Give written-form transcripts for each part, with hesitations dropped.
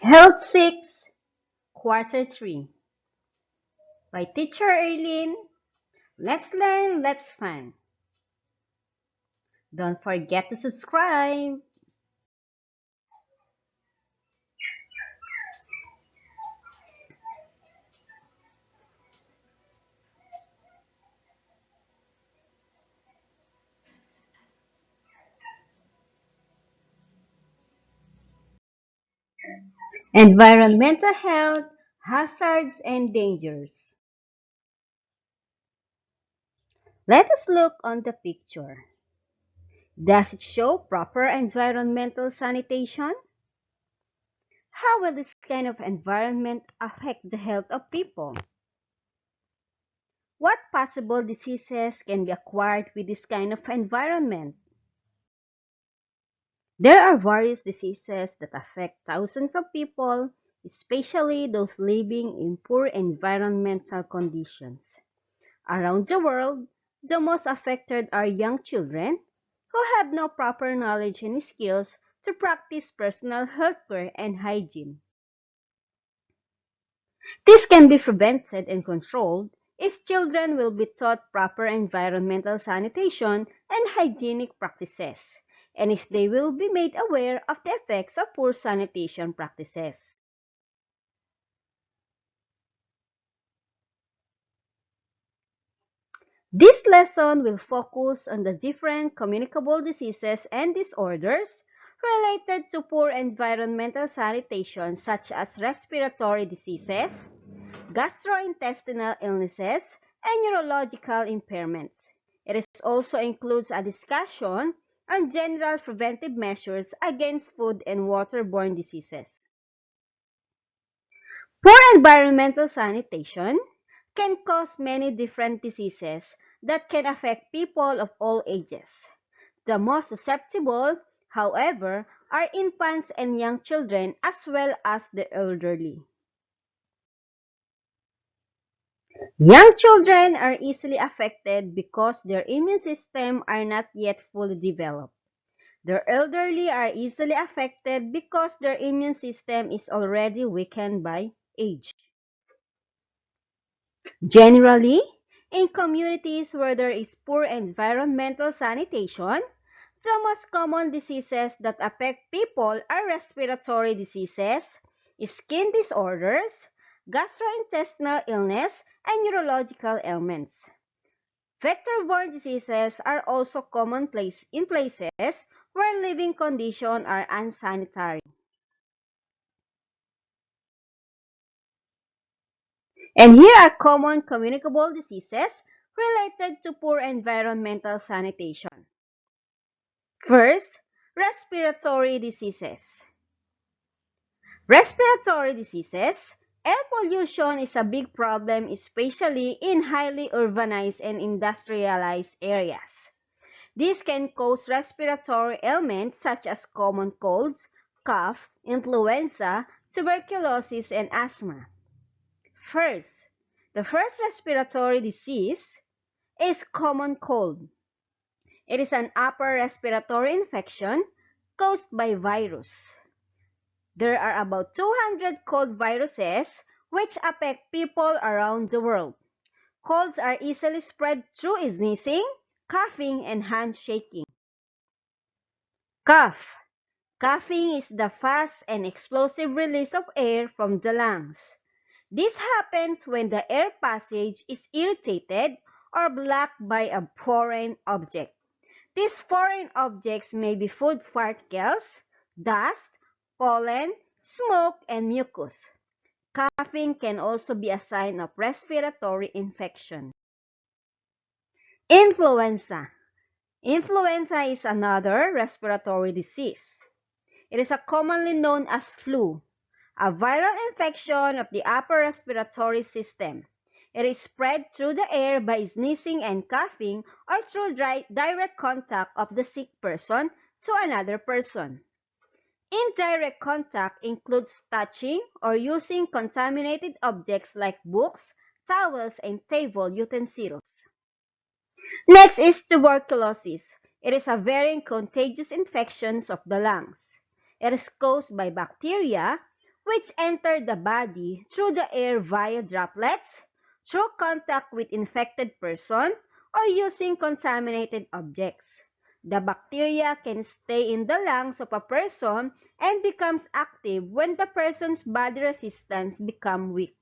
Health 6, Quarter 3 by Teacher Eileen. Let's learn, let's fun. Don't forget to subscribe. Environmental health, hazards and dangers. Let us look on the picture. Does it show proper environmental sanitation? How will this kind of environment affect the health of people? What possible diseases can be acquired with this kind of environment? There are various diseases that affect thousands of people, especially those living in poor environmental conditions. Around the world, the most affected are young children who have no proper knowledge and skills to practice personal healthcare and hygiene. This can be prevented and controlled if children will be taught proper environmental sanitation and hygienic practices, and if they will be made aware of the effects of poor sanitation practices. This lesson will focus on the different communicable diseases and disorders related to poor environmental sanitation, such as respiratory diseases, gastrointestinal illnesses, and neurological impairments. It also includes a discussion on general preventive measures against food and waterborne diseases. Poor environmental sanitation can cause many different diseases that can affect people of all ages. The most susceptible, however, are infants and young children as well as the elderly. Young children are easily affected because their immune system are not yet fully developed. The elderly are easily affected because their immune system is already weakened by age. Generally, in communities where there is poor environmental sanitation, the most common diseases that affect people are respiratory diseases, skin disorders, gastrointestinal illness, and neurological ailments. Vector-borne diseases are also common in places where living conditions are unsanitary. And here are common communicable diseases related to poor environmental sanitation. First, respiratory diseases. Respiratory diseases, air pollution is a big problem, especially in highly urbanized and industrialized areas. This can cause respiratory ailments such as common colds, cough, influenza, tuberculosis, and asthma. The first respiratory disease is common cold. It is an upper respiratory infection caused by virus. There are about 200 cold viruses which affect people around the world. Colds are easily spread through sneezing, coughing, and handshaking. Cough. Coughing is the fast and explosive release of air from the lungs. This happens when the air passage is irritated or blocked by a foreign object. These foreign objects may be food particles, dust, pollen, smoke, and mucus. Coughing can also be a sign of respiratory infection. Influenza. Influenza is another respiratory disease. It is commonly known as flu, a viral infection of the upper respiratory system. It is spread through the air by sneezing and coughing or through direct contact of the sick person to another person. Indirect contact includes touching or using contaminated objects like books, towels, and table utensils. Next is tuberculosis. It is a very contagious infection of the lungs. It is caused by bacteria, which enter the body through the air via droplets, through contact with infected person, or using contaminated objects. The bacteria can stay in the lungs of a person and becomes active when the person's body resistance becomes weak.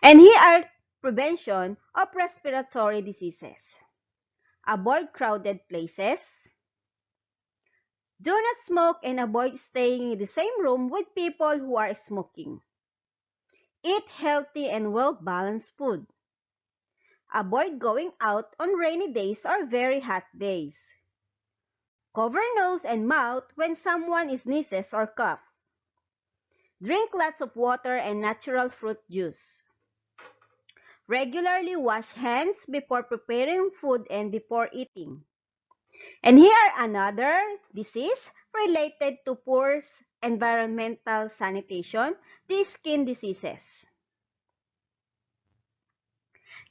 And here are prevention of respiratory diseases. Avoid crowded places. Do not smoke and avoid staying in the same room with people who are smoking. Eat healthy and well-balanced food. Avoid going out on rainy days or very hot days. Cover nose and mouth when someone sneezes or coughs. Drink lots of water and natural fruit juice. Regularly wash hands before preparing food and before eating. And here are another disease related to poor environmental sanitation, the skin diseases.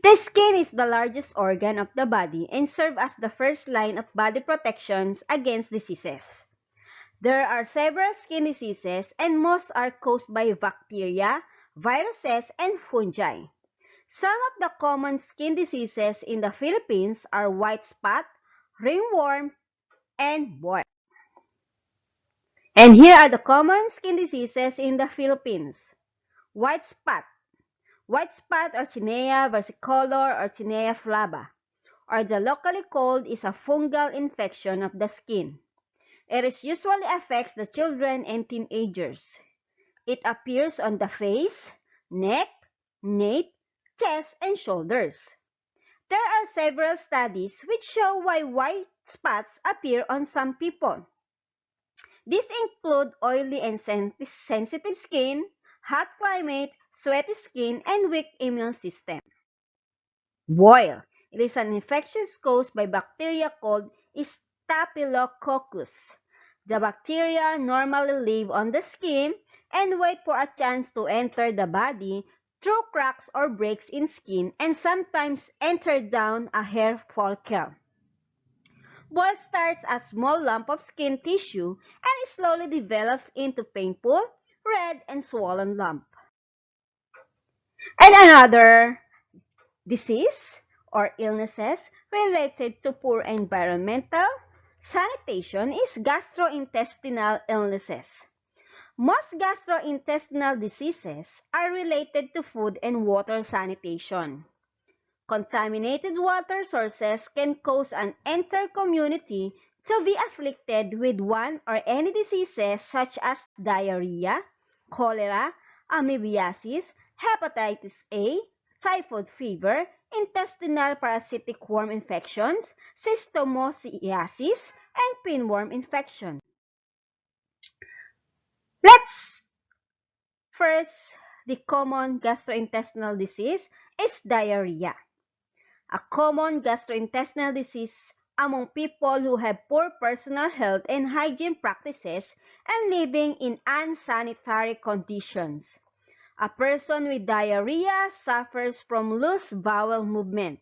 The skin is the largest organ of the body and serves as the first line of body protections against diseases. There are several skin diseases and most are caused by bacteria, viruses, and fungi. Some of the common skin diseases in the Philippines are white spot, ringworm, and boil. And here are the common skin diseases in the Philippines. White spot. White spot or Tinea versicolor or Tinea flava, or the locally called is a fungal infection of the skin. It usually affects the children and teenagers. It appears on the face, neck, nape, chest, and shoulders. There are several studies which show why white spots appear on some people. These include oily and sensitive skin, hot climate, sweaty skin, and weak immune system. Boil. It is an infection caused by bacteria called Staphylococcus. The bacteria normally live on the skin and wait for a chance to enter the body through cracks or breaks in skin and sometimes enter down a hair follicle. Boil starts as a small lump of skin tissue and slowly develops into painful, red, and swollen lump. And another disease or illnesses related to poor environmental sanitation is gastrointestinal illnesses. Most gastrointestinal diseases are related to food and water sanitation. Contaminated water sources can cause an entire community to be afflicted with one or any diseases such as diarrhea, cholera, amoebiasis, hepatitis A, typhoid fever, intestinal parasitic worm infections, schistosomiasis, and pinworm infection. Let's first, the common gastrointestinal disease is diarrhea. A common gastrointestinal disease among people who have poor personal health and hygiene practices and living in unsanitary conditions. A person with diarrhea suffers from loose bowel movement,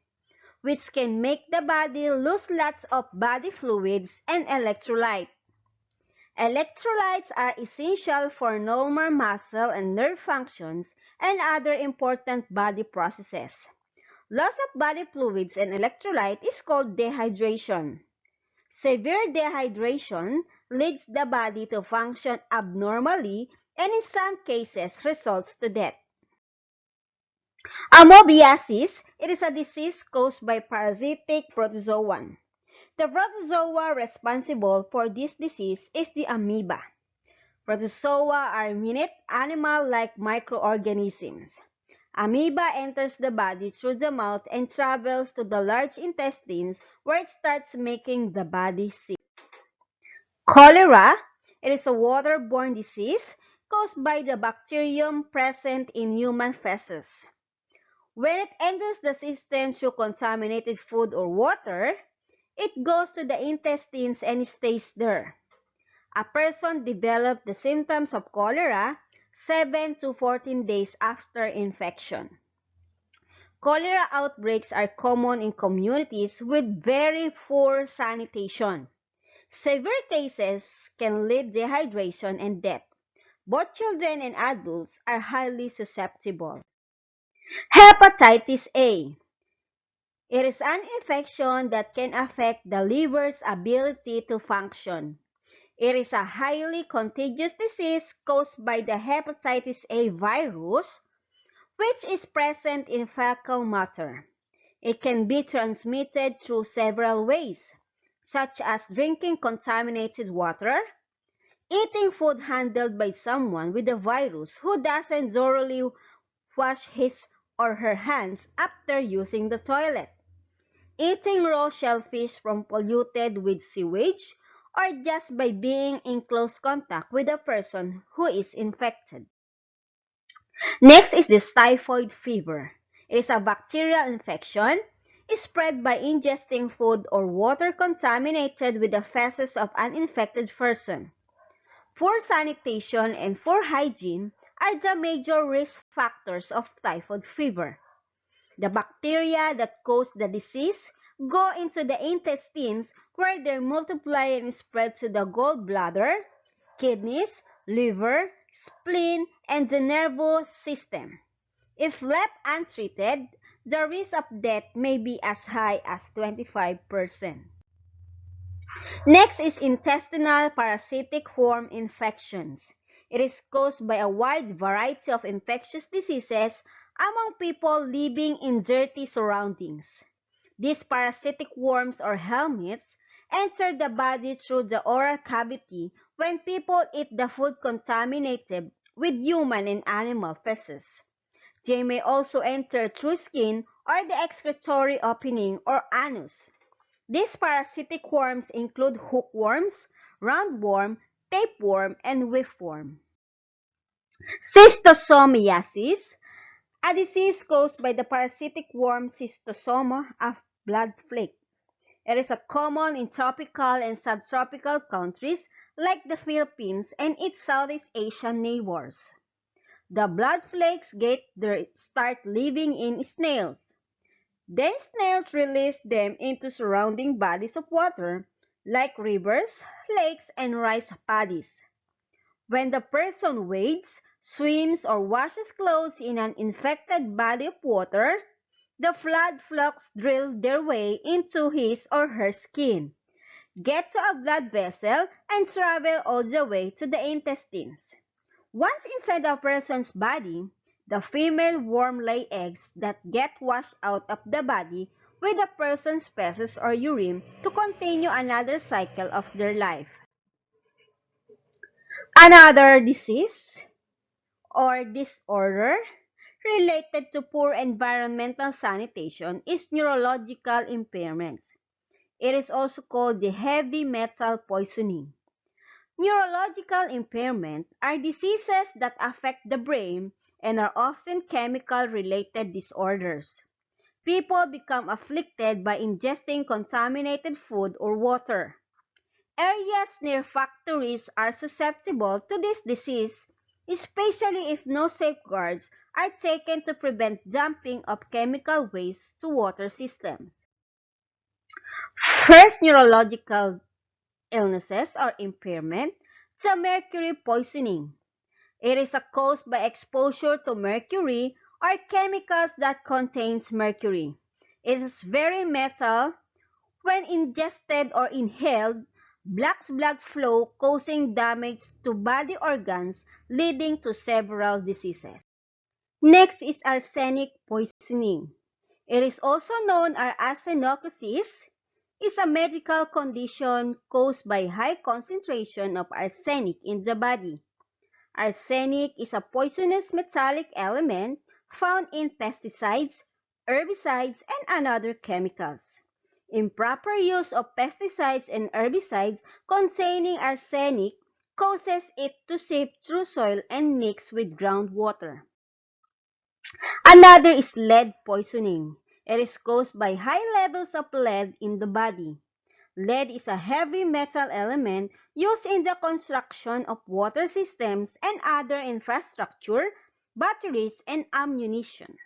which can make the body lose lots of body fluids and electrolytes. Electrolytes are essential for normal muscle and nerve functions and other important body processes. Loss of body fluids and electrolyte is called dehydration. Severe dehydration leads the body to function abnormally and in some cases results to death. Amoebiasis, it is a disease caused by parasitic protozoan. The protozoa responsible for this disease is the amoeba. Protozoa are minute animal-like microorganisms. Amoeba enters the body through the mouth and travels to the large intestines where it starts making the body sick. Cholera, it is a water-borne disease caused by the bacterium present in human feces. When it enters the system through contaminated food or water, it goes to the intestines and stays there. A person develops the symptoms of cholera 7 to 14 days after infection. Cholera outbreaks are common in communities with very poor sanitation. Severe cases can lead to dehydration and death. Both children and adults are highly susceptible. Hepatitis A. It is an infection that can affect the liver's ability to function. It is a highly contagious disease caused by the hepatitis A virus, which is present in fecal matter. It can be transmitted through several ways, such as drinking contaminated water, eating food handled by someone with the virus who doesn't thoroughly wash his or her hands after using the toilet, eating raw shellfish from polluted with sewage, or just by being in close contact with a person who is infected. Next is the typhoid fever. It is a bacterial infection spread by ingesting food or water contaminated with the feces of an infected person. Poor sanitation and poor hygiene are the major risk factors of typhoid fever. The bacteria that cause the disease go into the intestines where they multiply and spread to the gallbladder, kidneys, liver, spleen, and the nervous system. If left untreated, the risk of death may be as high as 25%. Next is intestinal parasitic worm infections. It is caused by a wide variety of infectious diseases among people living in dirty surroundings. These parasitic worms or helminths enter the body through the oral cavity when people eat the food contaminated with human and animal feces. They may also enter through skin or the excretory opening or anus. These parasitic worms include hookworms, roundworm, tapeworm, and whipworm. Schistosomiasis, a disease caused by the parasitic worm Schistosoma of blood flake. It is common in tropical and subtropical countries like the Philippines and its Southeast Asian neighbors. The blood flakes get their start living in snails. Then snails release them into surrounding bodies of water, like rivers, lakes, and rice paddies. When the person wades, swims, or washes clothes in an infected body of water, the blood flux drill their way into his or her skin, get to a blood vessel, and travel all the way to the intestines. Once inside a person's body, the female worm lay eggs that get washed out of the body with the person's feces or urine to continue another cycle of their life. Another disease or disorder related to poor environmental sanitation is neurological impairment. It is also called the heavy metal poisoning. Neurological impairment are diseases that affect the brain and are often chemical-related disorders. People become afflicted by ingesting contaminated food or water. Areas near factories are susceptible to this disease, especially if no safeguards are taken to prevent dumping of chemical waste to water systems. First, neurological illnesses or impairment, the mercury poisoning. It is caused by exposure to mercury or chemicals that contains mercury. It is very metal. When ingested or inhaled, blocks blood flow, causing damage to body organs, leading to several diseases. Next is arsenic poisoning. It is also known as arsenocosis. Is a medical condition caused by high concentration of arsenic in the body. Arsenic is a poisonous metallic element found in pesticides, herbicides, and other chemicals. Improper use of pesticides and herbicides containing arsenic causes it to seep through soil and mix with groundwater. Another is lead poisoning. It is caused by high levels of lead in the body. Lead is a heavy metal element used in the construction of water systems and other infrastructure, batteries, and ammunition.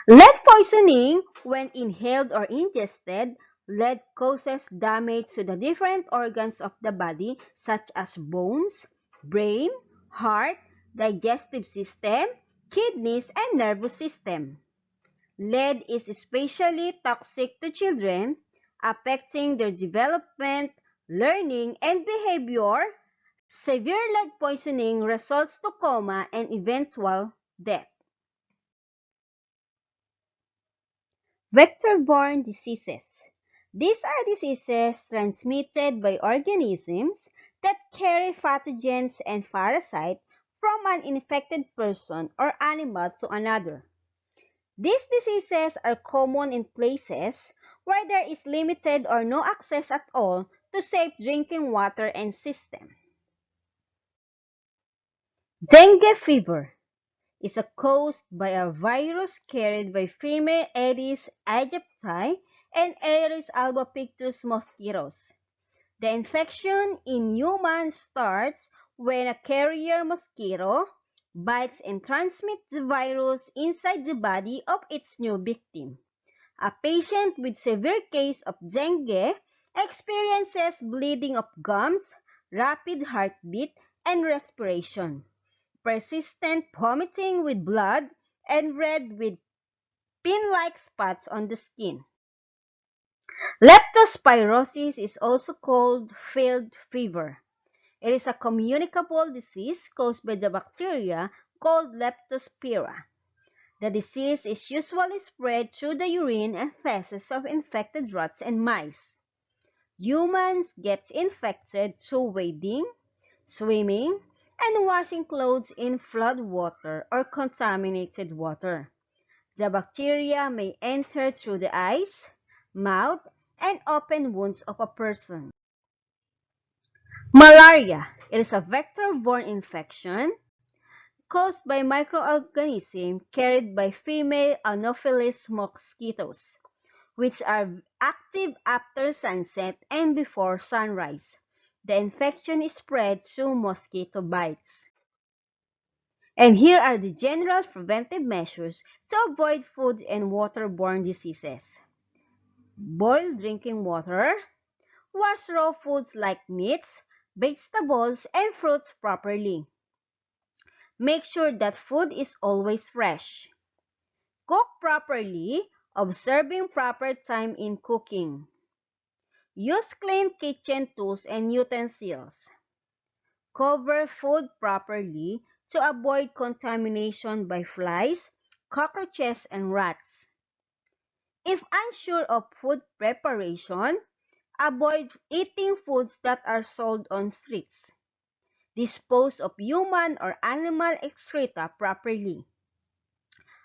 Lead poisoning, when inhaled or ingested, lead causes damage to the different organs of the body such as bones, brain, heart, digestive system, kidneys, and nervous system. Lead is especially toxic to children, affecting their development, learning, and behavior. Severe lead poisoning results to coma and eventual death. Vector-borne diseases. These are diseases transmitted by organisms that carry pathogens and parasites from an infected person or animal to another. These diseases are common in places where there is limited or no access at all to safe drinking water and system. Dengue fever is caused by a virus carried by female Aedes aegypti and Aedes albopictus mosquitoes. The infection in humans starts when a carrier mosquito bites and transmits the virus inside the body of its new victim. A patient with severe case of dengue experiences bleeding of gums, rapid heartbeat, and respiration, persistent vomiting with blood, and red with pin-like spots on the skin. Leptospirosis is also called field fever. It is a communicable disease caused by the bacteria called Leptospira. The disease is usually spread through the urine and feces of infected rats and mice. Humans get infected through wading, swimming, and washing clothes in flood water or contaminated water. The bacteria may enter through the eyes, mouth, and open wounds of a person. Malaria. It is a vector-borne infection caused by microorganisms carried by female Anopheles mosquitoes, which are active after sunset and before sunrise. The infection is spread through mosquito bites. And here are the general preventive measures to avoid food and waterborne diseases. Boil drinking water. Wash raw foods like meats, vegetables, and fruits properly. Make sure that food is always fresh. Cook properly, observing proper time in cooking. Use clean kitchen tools and utensils. Cover food properly to avoid contamination by flies, cockroaches, and rats. If unsure of food preparation, avoid eating foods that are sold on streets. Dispose of human or animal excreta properly.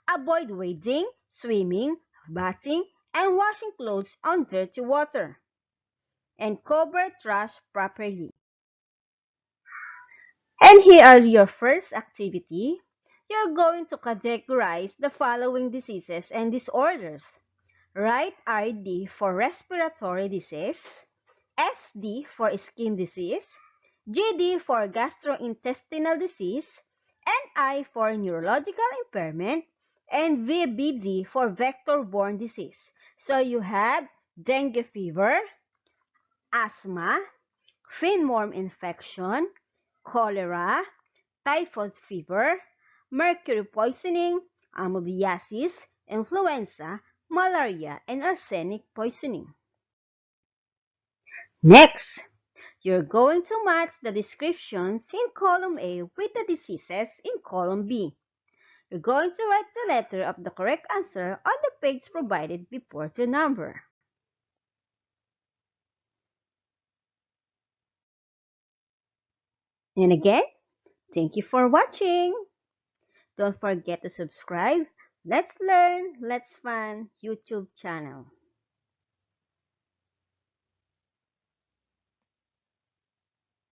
Avoid wading, swimming, bathing, and washing clothes on dirty water. And cover trash properly. And here are your first activity. You're going to categorize the following diseases and disorders. Write RD for respiratory disease, SD for skin disease, GD for gastrointestinal disease, NI for neurological impairment, and VBD for vector-borne disease. So you have dengue fever, asthma, finworm infection, cholera, typhoid fever, mercury poisoning, amoebiasis, influenza, malaria, and arsenic poisoning. Next, you're going to match the descriptions in column A with the diseases in column B. You're going to write the letter of the correct answer on the page provided before the number. And again, thank you for watching. Don't forget to subscribe. Let's Learn, Let's Fun YouTube channel.